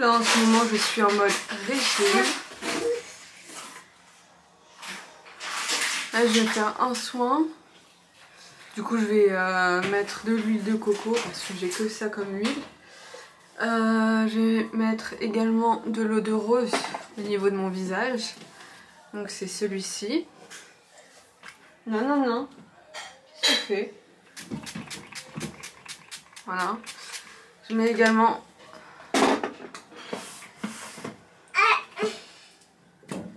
Là en ce moment je suis en mode régime. Là je vais faire un soin. Du coup je vais mettre de l'huile de coco parce que j'ai que ça comme huile. Je vais mettre également de l'eau de rose au niveau de mon visage. Donc c'est celui-ci. Non, non, non. Qu'est-ce que tu fais? Voilà. Je mets également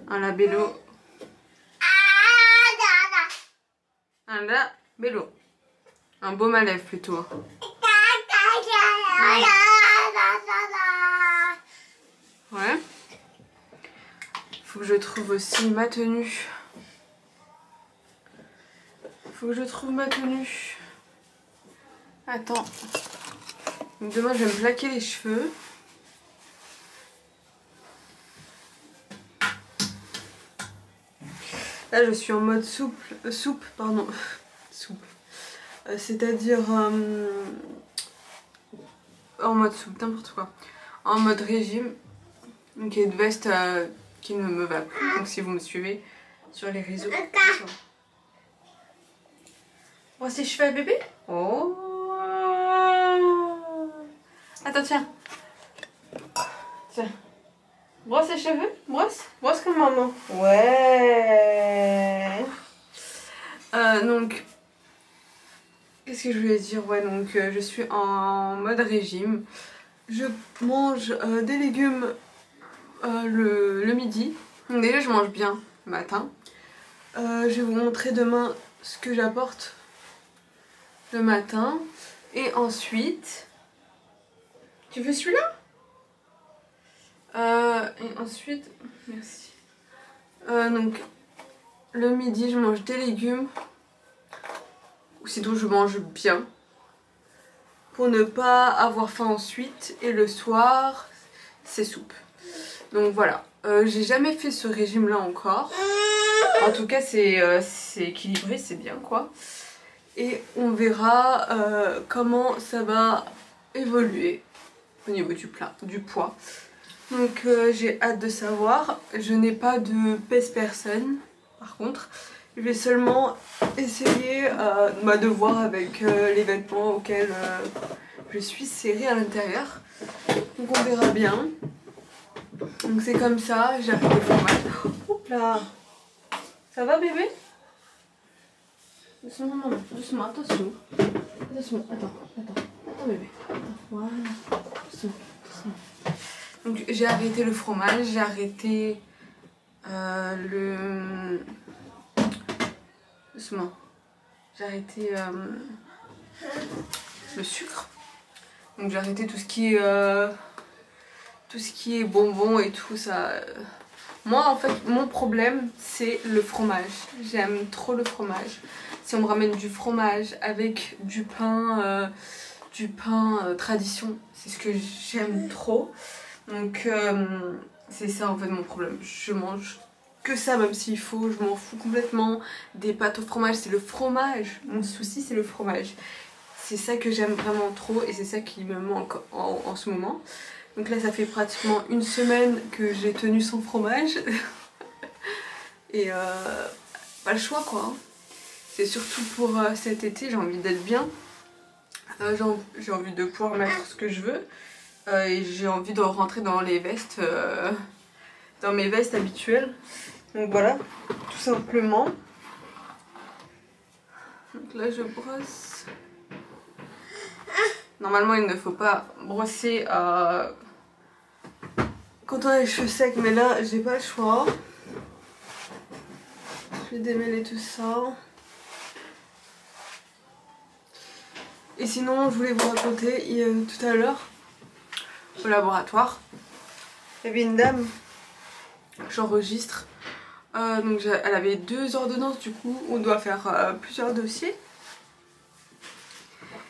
un labello. Un labello. Un baume à lèvres plutôt. Ouais. Faut que je trouve aussi ma tenue. Faut que je trouve ma tenue. Attends. Donc demain je vais me plaquer les cheveux. Là je suis en mode souple. C'est-à-dire en mode souple, n'importe quoi. En mode régime. Donc il y a une veste qui ne me va plus. Donc si vous me suivez sur les réseaux. Brosse les cheveux à bébé. Oh. Attends, tiens. Tiens. Brosse les cheveux. Brosse comme maman. Ouais. Donc, qu'est-ce que je voulais dire? Ouais, donc je suis en mode régime. Je mange des légumes le midi. Donc déjà, je mange bien le matin. Je vais vous montrer demain ce que j'apporte le matin. Et ensuite... Tu veux celui-là? Et ensuite... Merci. Donc, le midi, je mange des légumes. Ou sinon, je mange bien. Pour ne pas avoir faim ensuite. Et le soir, c'est soupe. Donc voilà. J'ai jamais fait ce régime-là encore. En tout cas, c'est équilibré, c'est bien quoi. Et on verra comment ça va évoluer au niveau du poids. Donc j'ai hâte de savoir. Je n'ai pas de pèse-personne par contre. Je vais seulement essayer de voir avec les vêtements auxquels je suis serrée à l'intérieur. Donc on verra bien. Donc c'est comme ça, j'ai arrêté le fromage. Oups là. Ça va bébé? Doucement, maman, doucement, attention. Attention, attends bébé. Voilà. Doucement. Donc j'ai arrêté le fromage, j'ai arrêté Doucement. J'ai arrêté le sucre. Donc j'ai arrêté tout ce qui est bonbons et tout ça. Moi en fait mon problème c'est le fromage. J'aime trop le fromage. Si on me ramène du fromage avec du pain tradition, c'est ce que j'aime trop. Donc c'est ça en fait mon problème. Je mange que ça même s'il faut, je m'en fous complètement des pâtes au fromage, c'est le fromage. Mon souci c'est le fromage. C'est ça que j'aime vraiment trop et c'est ça qui me manque en ce moment. Donc là ça fait pratiquement une semaine que j'ai tenu sans fromage. Et pas le choix quoi. C'est surtout pour cet été, j'ai envie d'être bien. J'ai envie de pouvoir mettre ce que je veux. Et j'ai envie de rentrer dans les vestes, dans mes vestes habituelles. Donc voilà, tout simplement. Donc là je brosse. Normalement il ne faut pas brosser quand on a les cheveux secs, mais là j'ai pas le choix. Je vais démêler tout ça. Et sinon je voulais vous raconter tout à l'heure au laboratoire, il y avait une dame, j'enregistre, donc elle avait 2 ordonnances, du coup on doit faire plusieurs dossiers.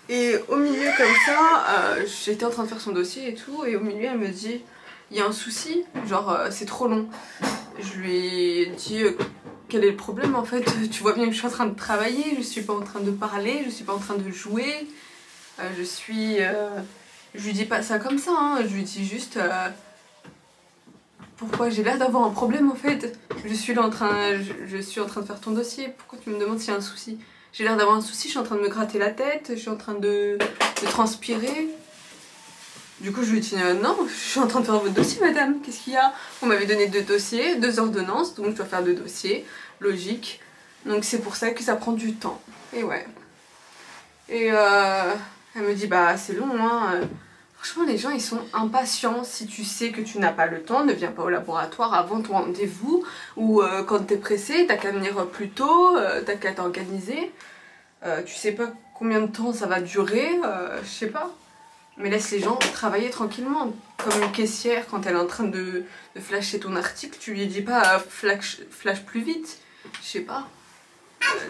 Et au milieu comme ça, j'étais en train de faire son dossier et tout, et au milieu elle me dit il y a un souci, genre c'est trop long. Je lui ai dit quel est le problème en fait, tu vois bien que je suis en train de travailler, je suis pas en train de parler, je suis pas en train de jouer, je lui dis pas ça comme ça, hein. Je lui dis juste Pourquoi? J'ai l'air d'avoir un problème en fait. Je suis en train de faire ton dossier. Pourquoi tu me demandes s'il y a un souci? J'ai l'air d'avoir un souci, je suis en train de me gratter la tête, je suis en train de transpirer. Du coup je lui dis non, je suis en train de faire votre dossier madame, qu'est-ce qu'il y a? On m'avait donné 2 dossiers, 2 ordonnances, donc je dois faire 2 dossiers, logique. Donc c'est pour ça que ça prend du temps. Et ouais. Et elle me dit bah c'est long hein. Franchement les gens ils sont impatients. Si tu sais que tu n'as pas le temps, ne viens pas au laboratoire avant ton rendez-vous. Ou quand t'es pressé, t'as qu'à venir plus tôt, t'as qu'à t'organiser. Tu sais pas combien de temps ça va durer, je sais pas. Mais laisse les gens travailler tranquillement. Comme une caissière quand elle est en train de flasher ton article, tu lui dis pas flash plus vite. Je sais pas.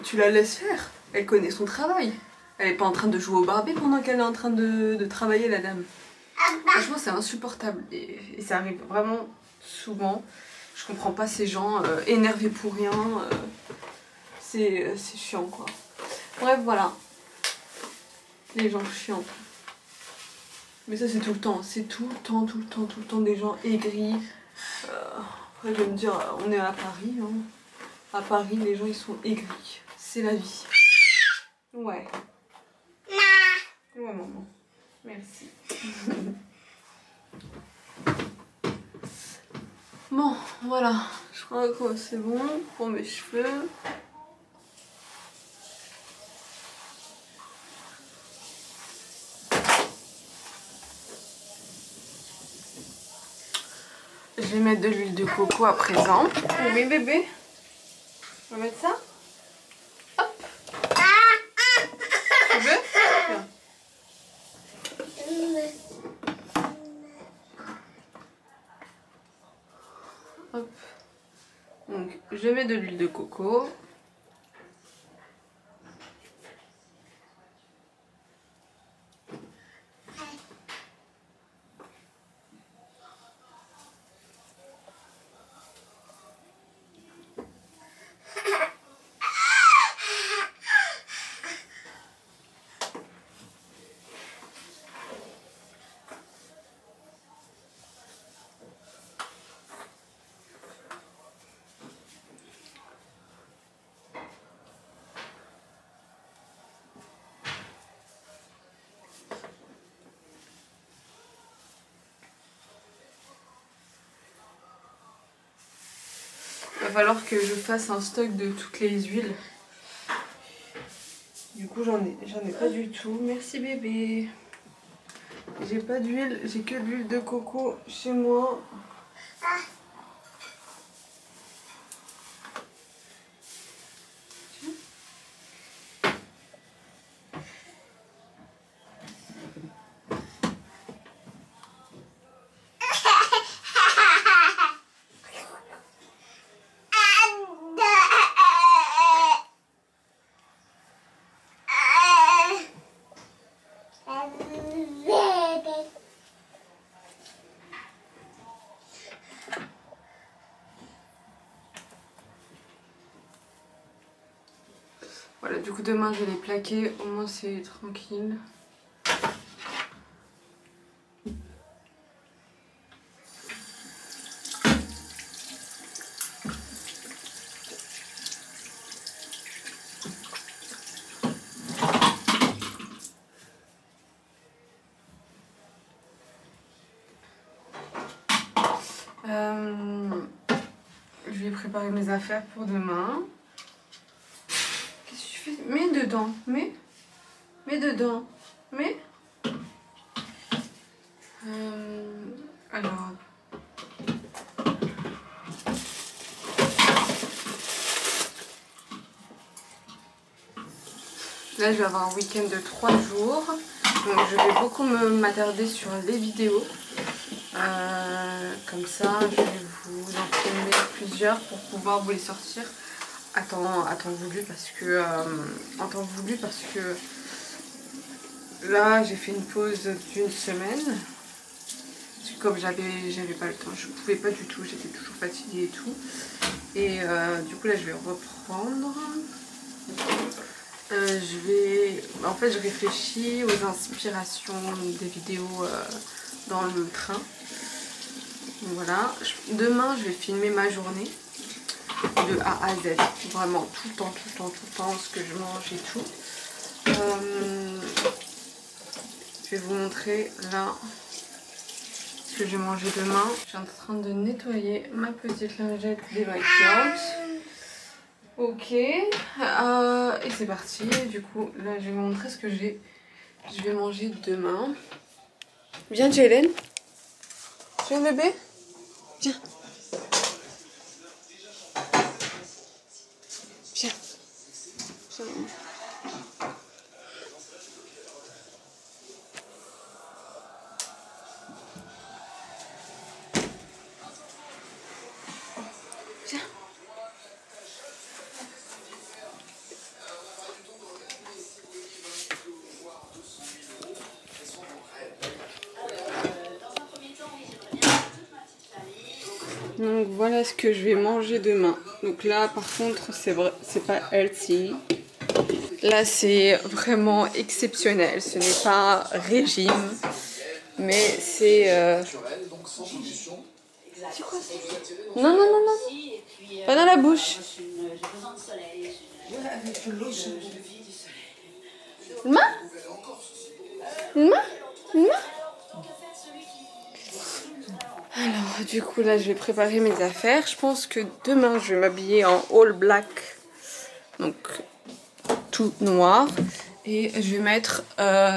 Tu la laisses faire. Elle connaît son travail. Elle est pas en train de jouer au Barbie pendant qu'elle est en train de travailler la dame. Franchement c'est insupportable et ça arrive vraiment souvent. Je comprends pas ces gens énervés pour rien. C'est chiant quoi. Bref voilà. Les gens chiants. Mais ça c'est tout le temps. C'est tout le temps des gens aigris. Après je vais me dire on est à Paris. Hein. À Paris les gens ils sont aigris. C'est la vie. Ouais. Ouais maman. Merci. Bon, voilà. Je crois que c'est bon pour mes cheveux. Je vais mettre de l'huile de coco à présent. Oui bébé. On va mettre ça. Hop. Tu veux? Tiens. Hop. Donc je mets de l'huile de coco. Il va falloir que je fasse un stock de toutes les huiles. Du coup j'en ai pas du tout. Merci bébé. J'ai pas d'huile, j'ai que de l'huile de coco chez moi. Voilà, du coup demain je vais les plaquer, au moins c'est tranquille. Je vais préparer mes affaires pour demain. Qu'est-ce que tu fais? Mets dedans, mets dedans, mets. Alors. Là je vais avoir un week-end de 3 jours. Donc je vais beaucoup m'attarder sur les vidéos. Comme ça, je vais vous en filmer plusieurs pour pouvoir vous les sortir à temps voulu parce que là j'ai fait une pause d'une semaine. Parce que comme j'avais pas le temps, je pouvais pas du tout, j'étais toujours fatiguée et tout. Et du coup là je vais reprendre. En fait je réfléchis aux inspirations des vidéos dans le train. Voilà, demain je vais filmer ma journée de A à Z, vraiment tout le temps, ce que je mange et tout. Je vais vous montrer là ce que je vais manger demain. Je suis en train de nettoyer ma petite lingette démaquillante. Ok, et c'est parti. Du coup, là je vais vous montrer ce que je vais manger demain. Viens Jalen. Viens bébé. Viens. Viens. Viens. Viens. Donc voilà ce que je vais manger demain. Donc là par contre c'est vrai, c'est pas healthy. Là c'est vraiment exceptionnel. Ce n'est pas régime, mais c'est. C'est quoi ça? Non. Pas dans la bouche. Une main? Alors, du coup, là, je vais préparer mes affaires. Je pense que demain, je vais m'habiller en all black. Donc, tout noir. Et je vais mettre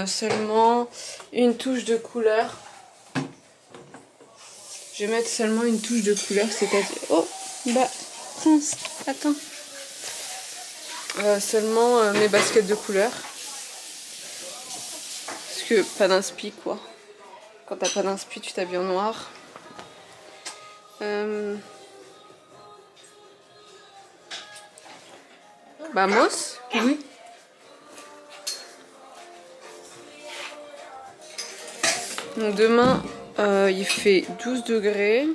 seulement une touche de couleur. Je vais mettre seulement une touche de couleur, c'est-à-dire... Oh, bah, Prince, attends. Seulement mes baskets de couleur. Parce que pas d'inspi, quoi. Quand t'as pas d'inspi, tu t'habilles en noir. Vamos, oui. Donc demain, il fait 12 degrés.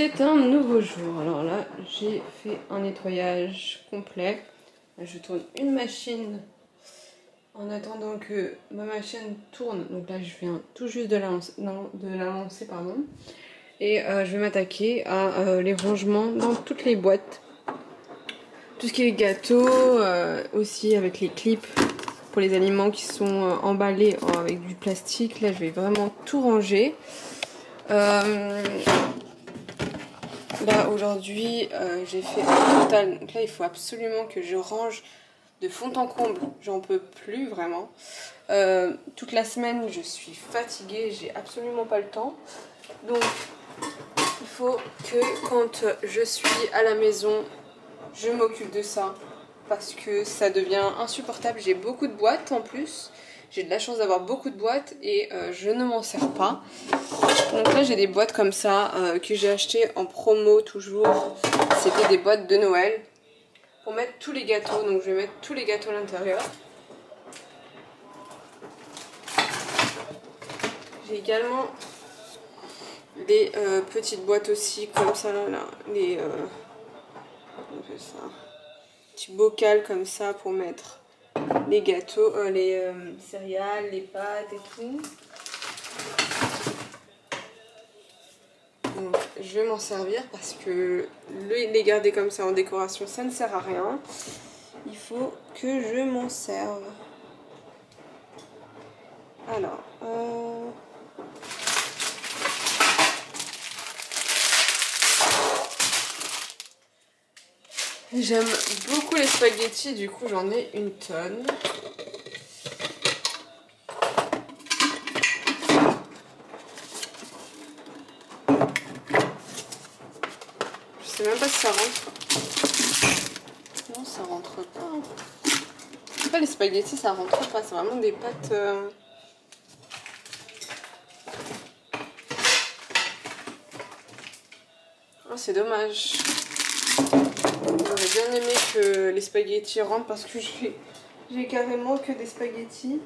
C'est un nouveau jour. Alors là, j'ai fait un nettoyage complet. Je tourne une machine en attendant que ma machine tourne. Donc là, je viens tout juste de la lancer, pardon. Et je vais m'attaquer à les rangements dans toutes les boîtes. Tout ce qui est gâteaux, aussi avec les clips pour les aliments qui sont emballés avec du plastique. Là, je vais vraiment tout ranger. Là aujourd'hui j'ai fait un total, donc là il faut absolument que je range de fond en comble, j'en peux plus vraiment. Toute la semaine je suis fatiguée, j'ai absolument pas le temps. Donc il faut que quand je suis à la maison, je m'occupe de ça. Parce que ça devient insupportable, j'ai beaucoup de boîtes en plus. J'ai de la chance d'avoir beaucoup de boîtes et je ne m'en sers pas. Donc là j'ai des boîtes comme ça que j'ai achetées en promo toujours. C'était des boîtes de Noël pour mettre tous les gâteaux. Donc je vais mettre tous les gâteaux à l'intérieur. J'ai également des petites boîtes aussi comme ça là. Les on fait ça. Petit bocal comme ça pour mettre les gâteaux, les céréales, les pâtes et tout. Donc, je vais m'en servir parce que les garder comme ça en décoration, ça ne sert à rien. Il faut que je m'en serve. Alors, j'aime beaucoup les spaghettis, du coup j'en ai une tonne. Je sais même pas si ça rentre. Non, ça rentre pas. C'est pas les spaghettis, ça rentre pas. C'est vraiment des pâtes. Oh, c'est dommage. J'aurais bien aimé que les spaghettis rentrent parce que j'ai carrément que des spaghettis.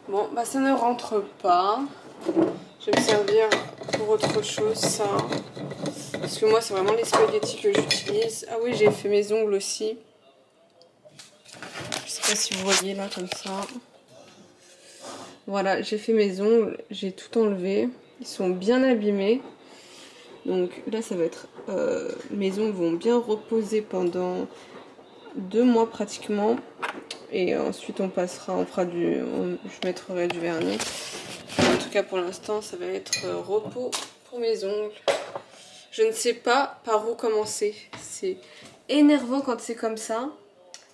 Bon, bah ça ne rentre pas. Je vais me servir pour autre chose, ça. Parce que moi, c'est vraiment les spaghettis que j'utilise. Ah oui, j'ai fait mes ongles aussi. Je sais pas si vous voyez là, comme ça. Voilà, j'ai fait mes ongles. J'ai tout enlevé. Ils sont bien abîmés. Donc là, ça va être... mes ongles vont bien reposer pendant 2 mois pratiquement. Et ensuite, on passera, je mettrai du vernis. En tout cas, pour l'instant, ça va être repos pour mes ongles. Je ne sais pas par où commencer. C'est énervant quand c'est comme ça.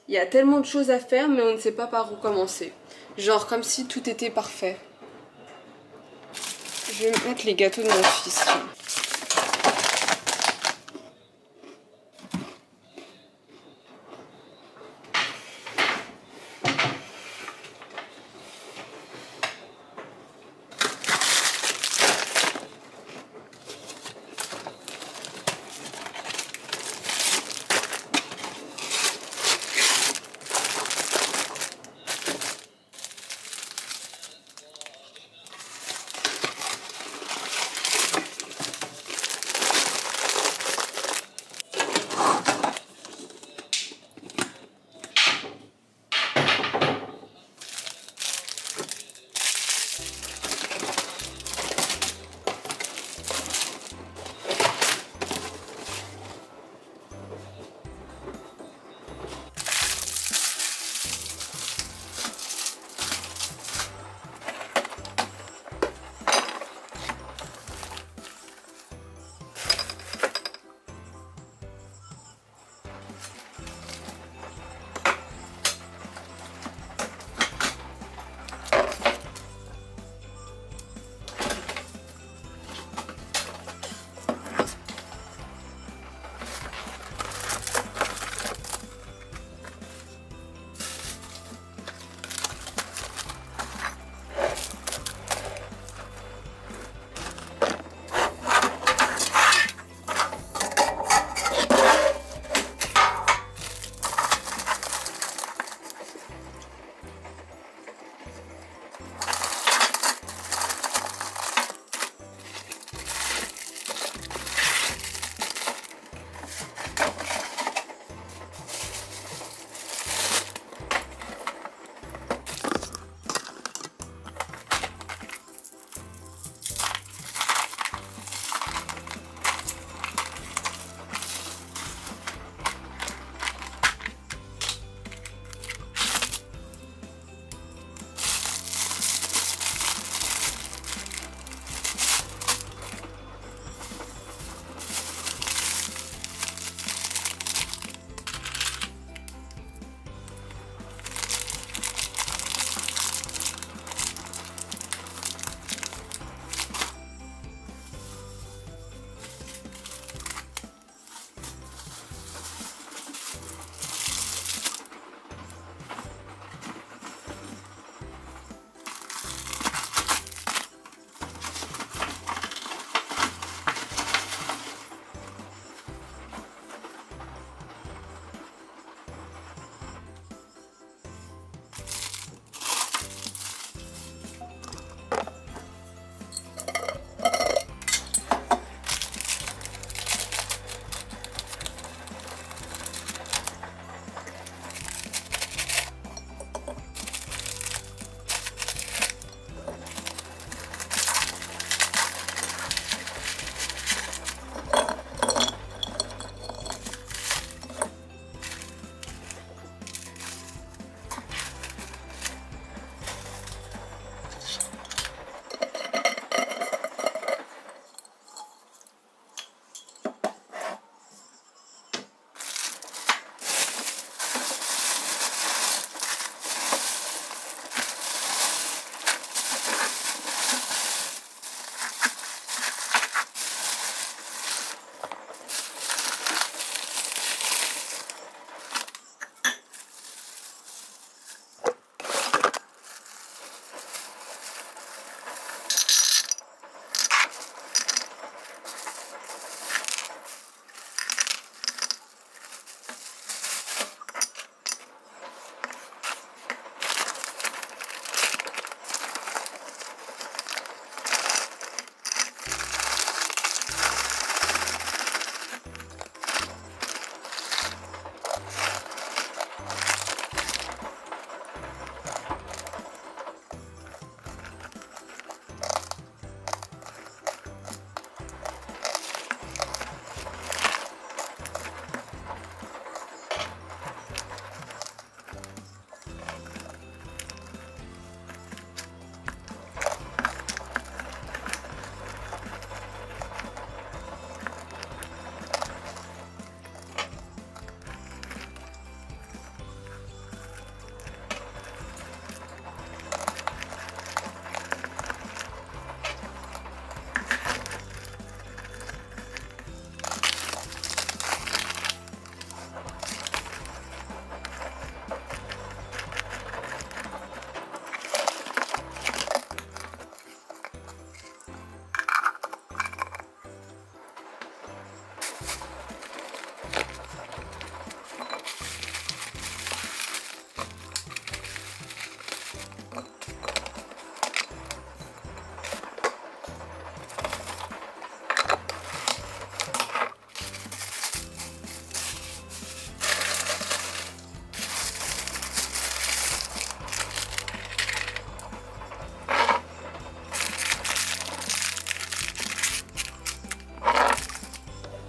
Il y a tellement de choses à faire, mais on ne sait pas par où commencer. Genre comme si tout était parfait. Je vais mettre les gâteaux de mon fils.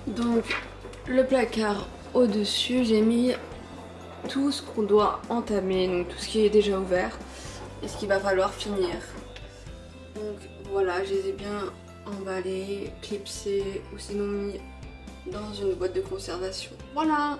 Donc le placard au-dessus, j'ai mis tout ce qu'on doit entamer, donc tout ce qui est déjà ouvert et ce qu'il va falloir finir. Donc voilà, je les ai bien emballés, clipsés ou sinon mis dans une boîte de conservation. Voilà!